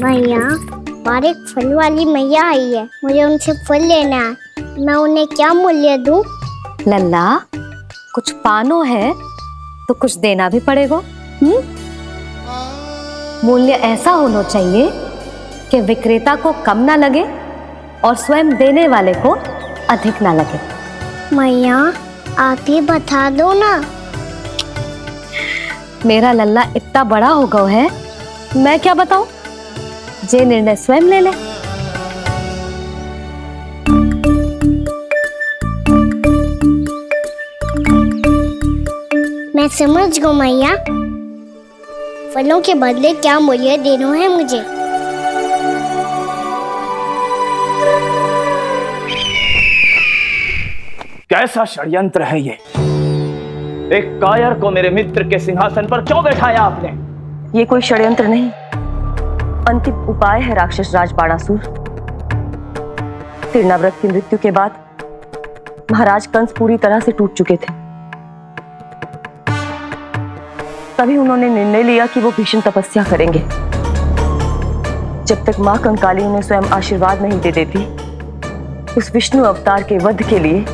मैया, बाहर एक फल वाली मैया आई है, मुझे उनसे फल लेना है। मैं उन्हें क्या मूल्य दूं? लल्ला, कुछ पानो है तो कुछ देना भी पड़ेगा। मूल्य ऐसा होना चाहिए कि विक्रेता को कम ना लगे और स्वयं देने वाले को अधिक ना लगे। मैया, आप ही बता दो ना। मेरा लल्ला इतना बड़ा हो गया है, मैं क्या बताऊं? जे निर्णय स्वयं ले ले। मैं समझ गई मैया, फलों के बदले क्या मूल्य देना है मुझे। कैसा षड्यंत्र है ये? एक कायर को मेरे मित्र के सिंहासन पर क्यों बैठाया आपने? ये कोई षड्यंत्र नहीं, अंतिम उपाय है राक्षस राज बाणासुर। तिरनाव्रत की मृत्यु के बाद महाराज कंस पूरी तरह से टूट चुके थे। तभी उन्होंने निर्णय लिया कि वो भीषण तपस्या करेंगे। जब तक मां कंकाली उन्हें स्वयं आशीर्वाद नहीं दे देती, उस विष्णु अवतार के वध के लिए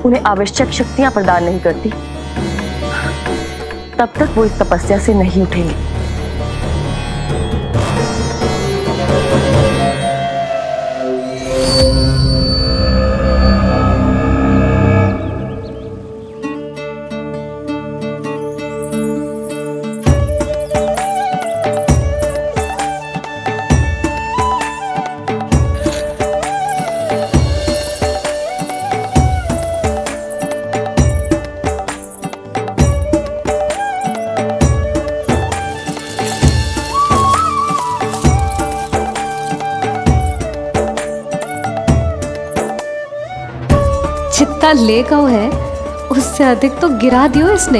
उन्हें आवश्यक शक्तियां प्रदान नहीं करती, तब तक वो इस तपस्या से नहीं उठेंगे। जितना ले गया है उससे अधिक तो गिरा दियो इसने।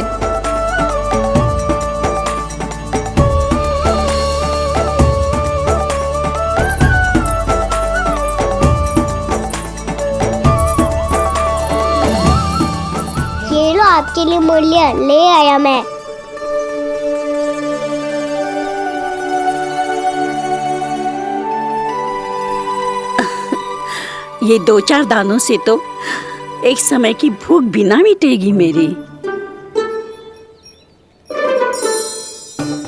ये लो आपके लिए मूल्य, ले आया मैं। ये 2-4 दानों से तो एक समय की भूख भी ना मिटेगी मेरी।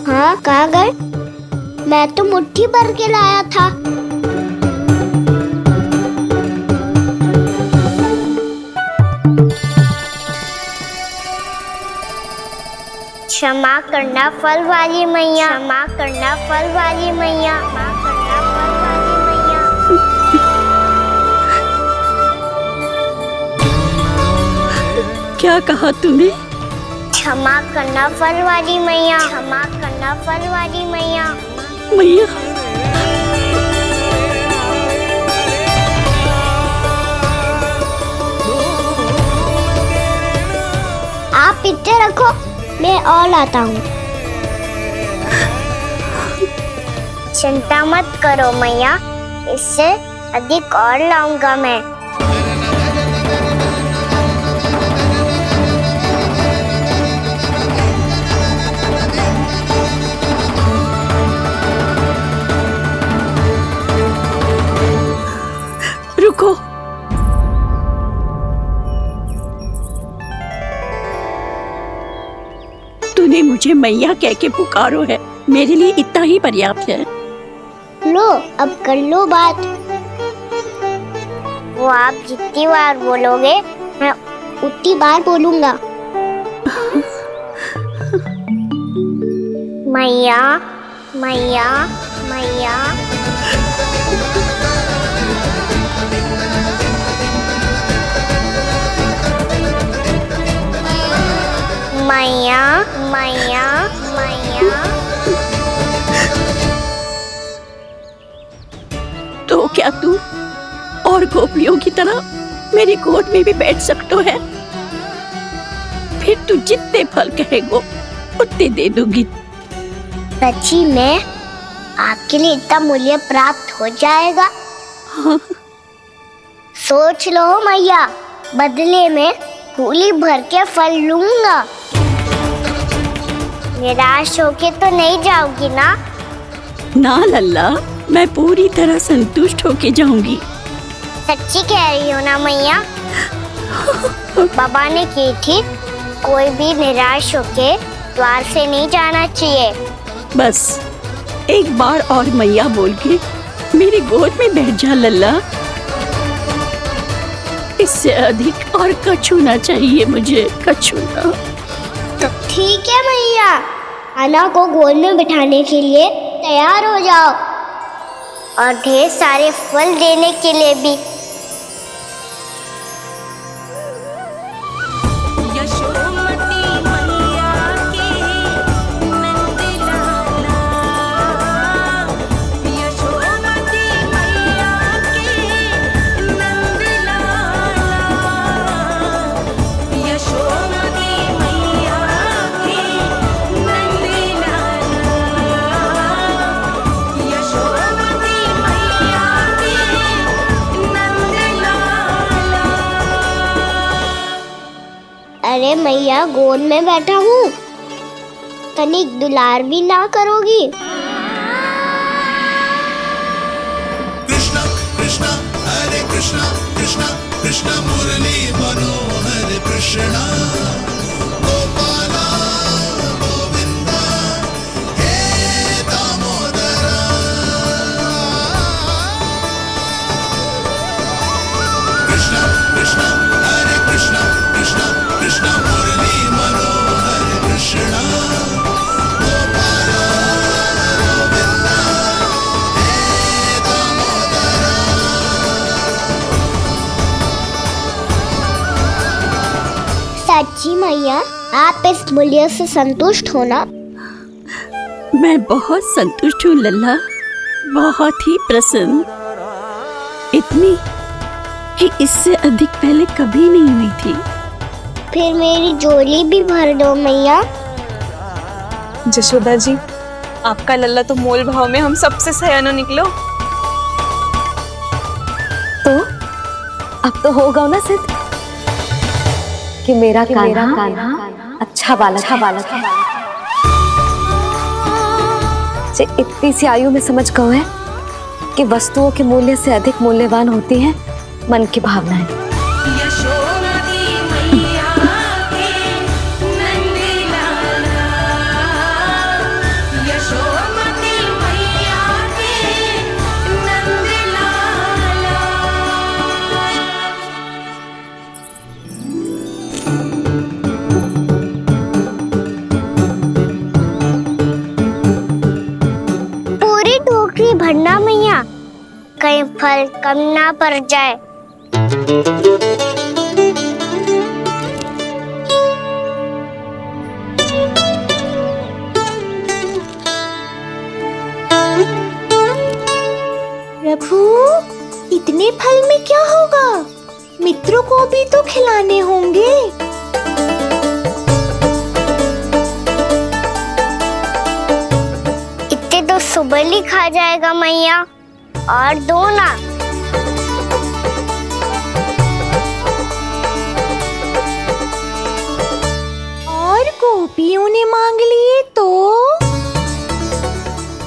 हाँ, कहाँ गए? मैं तो मुट्ठी भर के लाया था। क्षमा करना फल वाली मैया, क्षमा करना फल वाली मैया, क्षमा करना फल वाली मैया। क्या कहा तूने? क्षमा करना फल वाली मैया, क्षमा करना फल वाली मैया। मैया, आप इतने रखो, मैं और लाता हूँ। चिंता मत करो मैया, इससे अधिक और लाऊंगा मैं। रुको। तूने मुझे मैया कह के पुकारो है, मेरे लिए इतना ही पर्याप्त है। लो, अब कर लो बात। वो आप जितनी बार बोलोगे, मैं उतनी बार बोलूंगा। मैया, मैया, मैया। मैया, मैया, मैया। तो क्या तू और गोपियों की तरह मेरी गोद में भी बैठ सकते है? फिर तू जितने फल कहेगो उतने दे दूंगी। सच्ची में आपके लिए इतना मूल्य प्राप्त हो जाएगा? हाँ। सोच लो मैया, बदले में झोली भर के फल लूंगा। निराश होके तो नहीं जाओगी ना? ना लल्ला, मैं पूरी तरह संतुष्ट होके जाऊंगी। सच्ची कह रही हो ना मैया? बाबा ने की थी, कोई भी निराश होके द्वार से नहीं जाना चाहिए। बस एक बार और मैया बोल के मेरी गोद में बैठ जा लल्ला। इससे अधिक और कछु ना चाहिए मुझे, कछु ना। तो ठीक है मैया, आना को गोद में बिठाने के लिए तैयार हो जाओ और ढेर सारे फल देने के लिए भी। अरे मैया, गोद में बैठा हूँ, तनिक दुलार भी ना करोगी? कृष्णा कृष्णा हरे कृष्णा कृष्णा कृष्णा मुरली मनोहर कृष्णा गोपाला गोविंदा हे दामोदरा। कृष्णा कृष्णा हरे कृष्णा कृष्णा कृष्णा मुरली मनोहर कृष्णा गोपाला गोविंदा हे दामोदरा। सच्ची मैया, आप इस मूल्य से संतुष्ट हो ना? मैं बहुत संतुष्ट हूँ लल्ला, बहुत ही प्रसन्न। इतनी कि इससे अधिक पहले कभी नहीं हुई थी। फिर मेरी झोली भी भर दो मैया। जशोदा जी, आपका लल्ला तो मोल भाव में हम सबसे सयाना निकलो। तो अब तो होगा ना सिद्ध कि मेरा कान्हा अच्छा बालक है। जे इतनी सी आयु में समझ गए है कि वस्तुओं के मूल्य से अधिक मूल्यवान होती है मन की भावनाएं। पूरी टोकरी भरना मैया, कहीं फल कम ना पड़ जाए। प्रभु, इतने फल में क्या होगा? मित्रों को भी तो खिलाने होंगे। इतने तो सुबह ही खा जाएगा मैया, और दो ना। और गोपियों ने मांग लिए तो?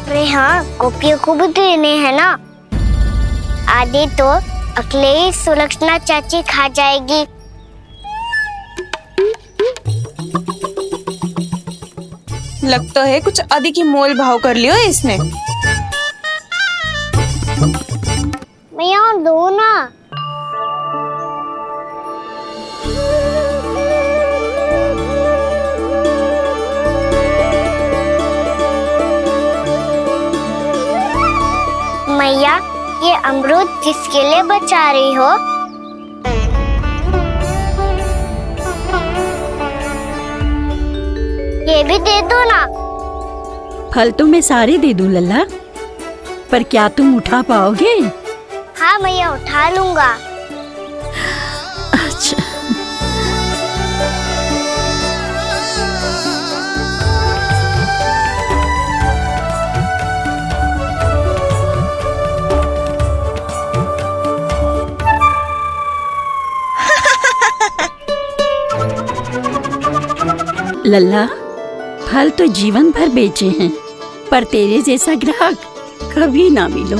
अरे हाँ, गोपियों को भी देने हैं ना। आधे तो अकेले ही सुलक्षणा चाची खा जाएगी। लगता है कुछ अधिक ही मोल भाव कर लियो इसने। मैया और दो ना। मैया, ये अमरूद किसके लिए बचा रही हो? ये भी दे दो ना। फल तो मैं सारे दे दूं लल्ला, पर क्या तुम उठा पाओगे? हाँ मैया, उठा लूंगा। अच्छा। लल्ला, फल तो जीवन भर बेचे हैं, पर तेरे जैसा ग्राहक कभी ना मिलो।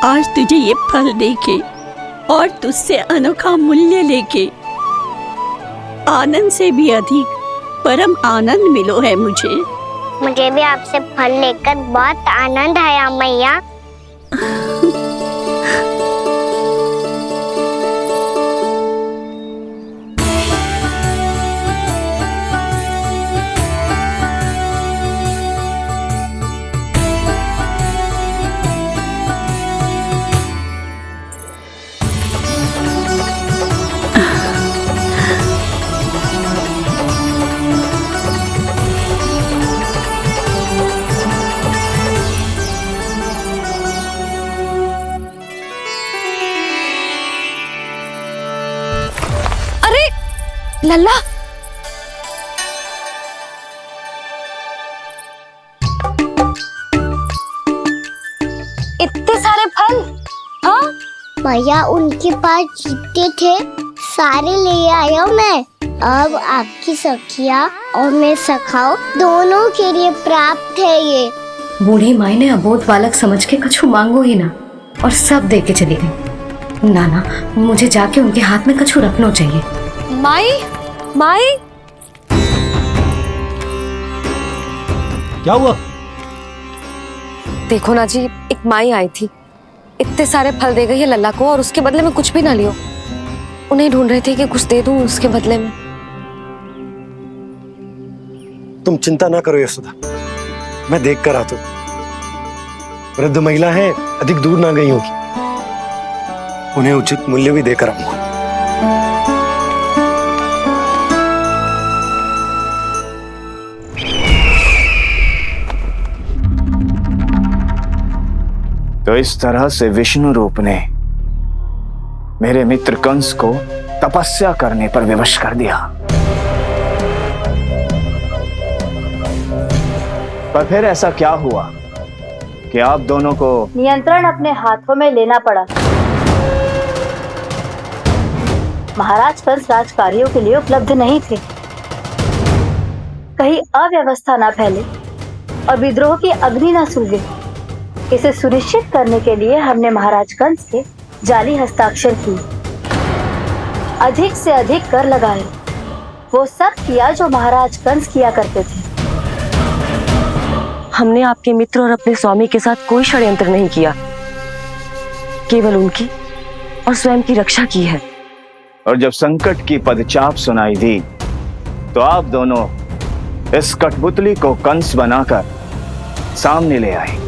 आज तुझे ये फल देके और तुझसे अनोखा मूल्य लेके आनंद से भी अधिक परम आनंद मिलो है मुझे। मुझे भी आपसे फल लेकर बहुत आनंद आया मैया। लल्ला, इतने सारे फल? हाँ भैया उनके पास जितने थे सारे ले आया मैं। अब आपकी सखिया और मैं सखाओ दोनों के लिए प्राप्त है ये। बूढ़ी माई ने अबोध बालक समझ के कछु मांगो ही ना और सब दे के चली गई। नाना, मुझे जाके उनके हाथ में कछु रखना चाहिए। माई, माई, क्या हुआ? देखो ना जी, एक माई आई थी, इतने सारे फल दे गई है लल्ला को और उसके बदले में कुछ भी ना लियो। उन्हें ढूंढ रहे थे कि कुछ दे दूं उसके बदले में। तुम चिंता ना करो यशोदा, मैं देख कर आता हूं। वृद्ध महिला है, अधिक दूर ना गई होगी, उन्हें उचित मूल्य भी देकर आऊंगा। तो इस तरह से विष्णु रूप ने मेरे मित्र कंस को तपस्या करने पर विवश कर दिया। पर फिर ऐसा क्या हुआ कि आप दोनों को नियंत्रण अपने हाथों में लेना पड़ा। महाराज कंस राजकार्यों के लिए उपलब्ध नहीं थे। कहीं अव्यवस्था न फैले और विद्रोह की अग्नि न सूझे, इसे सुनिश्चित करने के लिए हमने महाराज कंस के जाली हस्ताक्षर किए, अधिक से अधिक कर लगाए। वो सब किया जो महाराज कंस किया करते थे। हमने आपके मित्र और अपने स्वामी के साथ कोई षड्यंत्र नहीं किया, केवल उनकी और स्वयं की रक्षा की है। और जब संकट की पदचाप सुनाई दी तो आप दोनों इस कठपुतली को कंस बनाकर सामने ले आए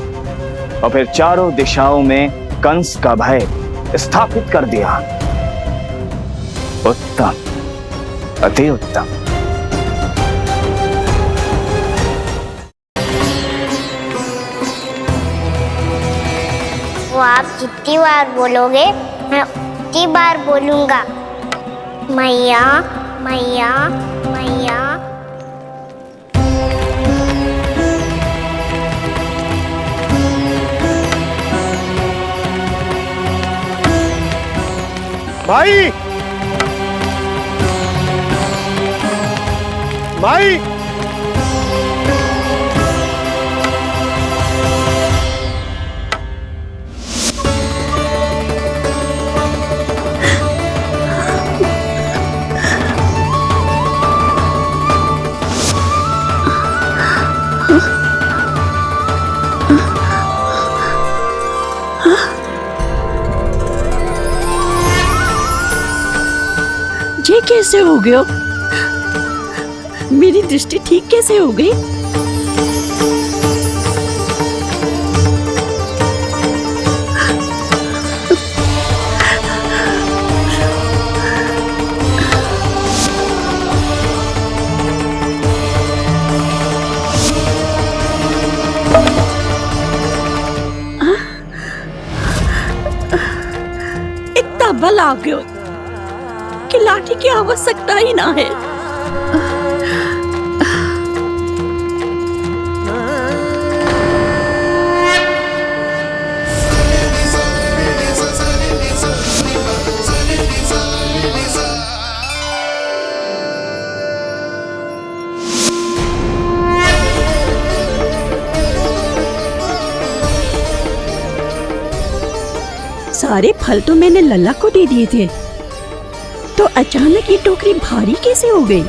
और फिर चारों दिशाओं में कंस का भय स्थापित कर दिया। उत्तम, अति उत्तम। वो आप जितनी बार बोलोगे मैं उतनी बार बोलूंगा। मैया मैया मैया। माई, माई, ये कैसे हो गया? मेरी दृष्टि ठीक कैसे हो गई? इतना बल आ गया कि लाठी की आवश्यकता ही ना है। सारे फल तो मैंने लल्ला को दे दिए थे, तो अचानक ये टोकरी भारी कैसे हो गई?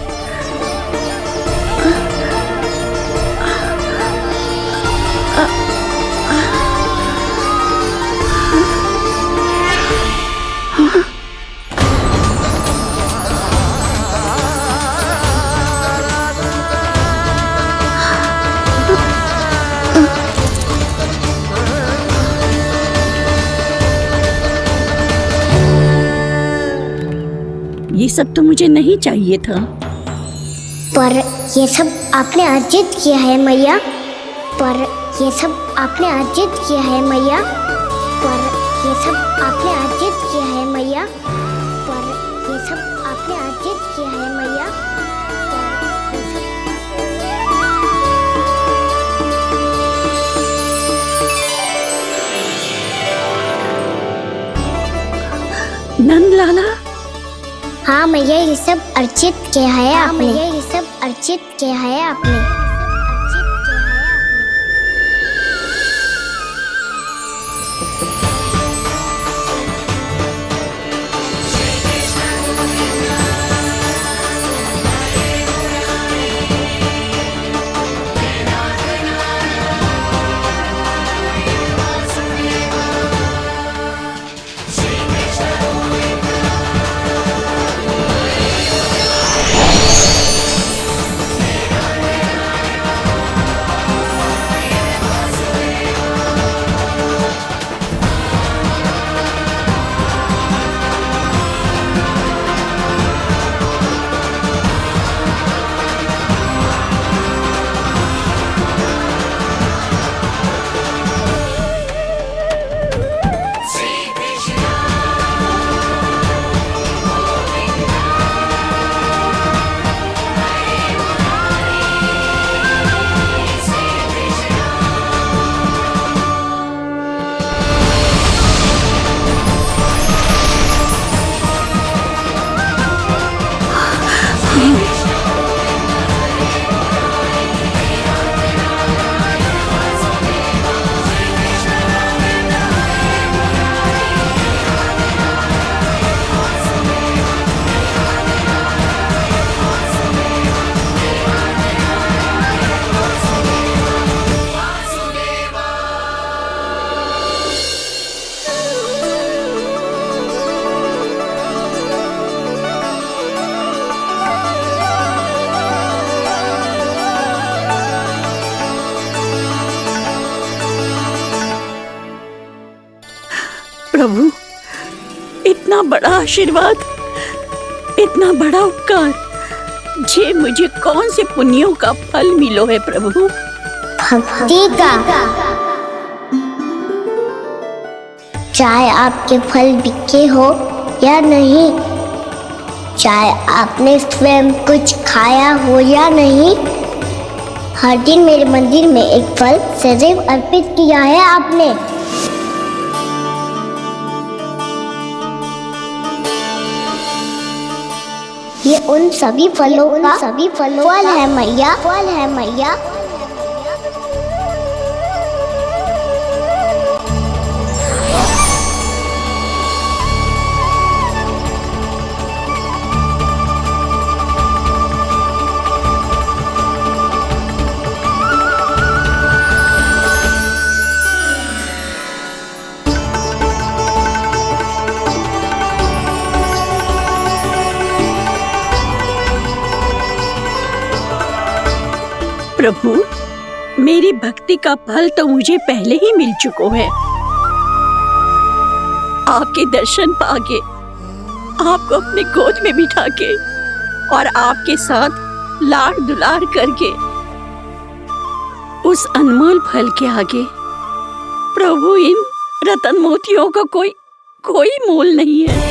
ये सब तो मुझे नहीं चाहिए था। पर ये सब आपने अर्जित किया है मैया। पर ये सब आपने अर्जित किया है मैया। पर ये सब आपने अर्जित किया है मैया। पर ये सब आपने अर्जित किया है मैया। नंद लाला, हाँ मैया, ये सब अर्जित किया है आपने। मैया, ये सब अर्जित किया है आपने। प्रभु, इतना बड़ा आशीर्वाद, इतना बड़ा उपकार, जे मुझे कौन से पुण्यों का फल मिलो है प्रभु? भक्ति का। चाहे आपके फल बिके हो या नहीं, चाहे आपने स्वयं कुछ खाया हो या नहीं, हर दिन मेरे मंदिर में एक फल सदैव अर्पित किया है आपने। ये उन सभी फलों का फल है मैया। फल है मैया। प्रभु, मेरी भक्ति का फल तो मुझे पहले ही मिल चुका है। आपके दर्शन पाके, आपको अपने गोद में बिठा के और आपके साथ लाड दुलार करके, उस अनमोल फल के आगे प्रभु इन रतन मोतियों का कोई मोल नहीं है।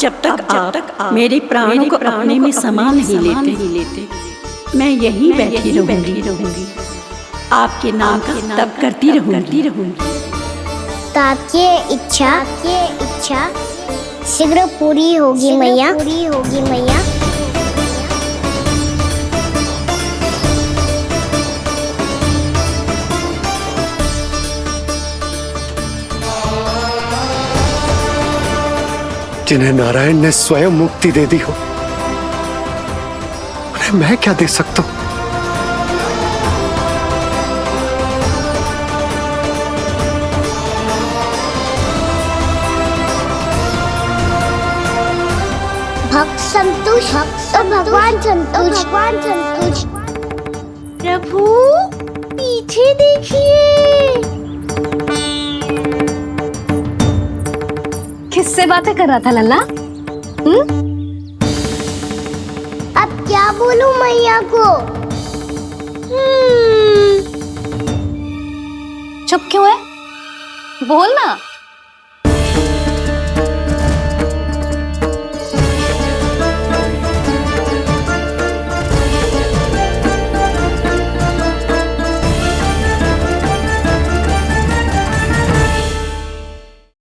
जब तक आप मेरे प्राणों को अपने में समा नहीं लेते मैं यहीं बैठी रहूंगी आपके नाम का तप करती रहूंगी ताकि इच्छा शीघ्र पूरी होगी मैया। जिन्हें नारायण ने स्वयं मुक्ति दे दी हो, उन्हें मैं क्या दे सकता हूं? भक्त संतोष तो भगवान संतोष। प्रभु पीछे देखिए। किससे बातें कर रहा था लल्ला? अब क्या बोलूं मैया को? चुप क्यों है? बोल ना।